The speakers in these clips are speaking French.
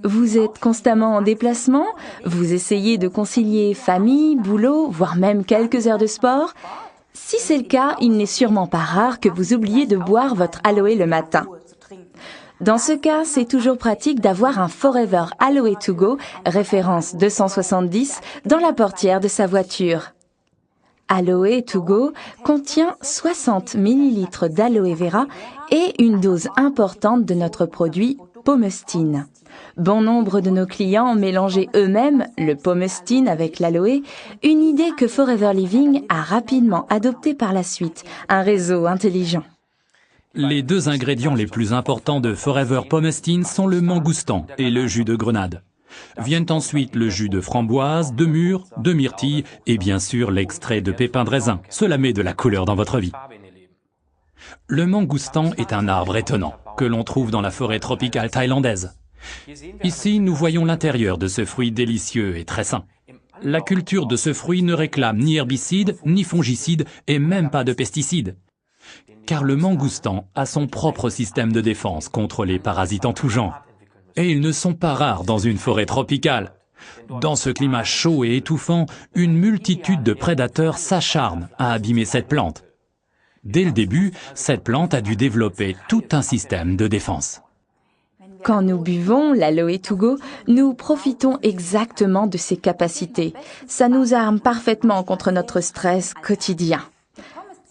Vous êtes constamment en déplacement, vous essayez de concilier famille, boulot, voire même quelques heures de sport. Si c'est le cas, il n'est sûrement pas rare que vous oubliez de boire votre aloe le matin. Dans ce cas, c'est toujours pratique d'avoir un Forever Aloe To Go, référence 270, dans la portière de sa voiture. Aloe To Go contient 60 ml d'aloe vera et une dose importante de notre produit Pomestine. Bon nombre de nos clients ont mélangé eux-mêmes le Pomestine avec l'aloe, une idée que Forever Living a rapidement adoptée par la suite, un réseau intelligent. Les deux ingrédients les plus importants de Forever Pomestine sont le mangoustan et le jus de grenade. Viennent ensuite le jus de framboise, de mûre, de myrtille et bien sûr l'extrait de pépins de raisin. Cela met de la couleur dans votre vie. Le mangoustan est un arbre étonnant que l'on trouve dans la forêt tropicale thaïlandaise. Ici, nous voyons l'intérieur de ce fruit délicieux et très sain. La culture de ce fruit ne réclame ni herbicides, ni fongicides et même pas de pesticides. Car le mangoustan a son propre système de défense contre les parasites en tout genre. Et ils ne sont pas rares dans une forêt tropicale. Dans ce climat chaud et étouffant, une multitude de prédateurs s'acharnent à abîmer cette plante. Dès le début, cette plante a dû développer tout un système de défense. Quand nous buvons l'Aloe To Go, nous profitons exactement de ses capacités. Ça nous arme parfaitement contre notre stress quotidien.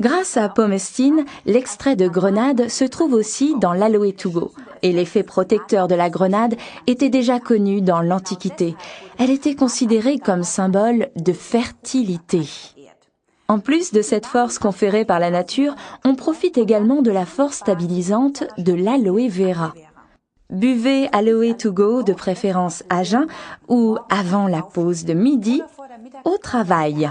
Grâce à Pomestine, l'extrait de grenade se trouve aussi dans l'Aloe To Go. Et l'effet protecteur de la grenade était déjà connu dans l'Antiquité. Elle était considérée comme symbole de fertilité. En plus de cette force conférée par la nature, on profite également de la force stabilisante de l'aloe vera. Buvez Aloe To Go de préférence à jeun ou avant la pause de midi au travail.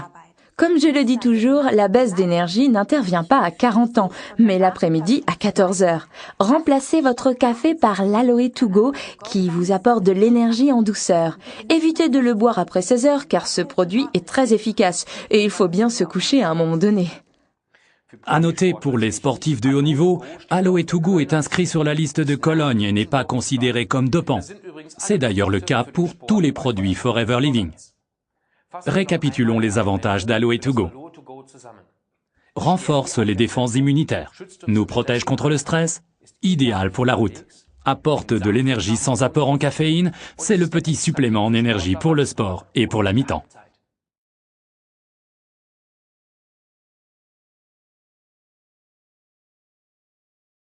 Comme je le dis toujours, la baisse d'énergie n'intervient pas à 40 ans, mais l'après-midi à 14 heures. Remplacez votre café par l'Aloe To Go qui vous apporte de l'énergie en douceur. Évitez de le boire après 16 heures car ce produit est très efficace et il faut bien se coucher à un moment donné. À noter pour les sportifs de haut niveau, Aloe To Go est inscrit sur la liste de Cologne et n'est pas considéré comme dopant. C'est d'ailleurs le cas pour tous les produits Forever Living. Récapitulons les avantages d'Aloe To Go. Renforce les défenses immunitaires, nous protège contre le stress, idéal pour la route. Apporte de l'énergie sans apport en caféine, c'est le petit supplément en énergie pour le sport et pour la mi-temps.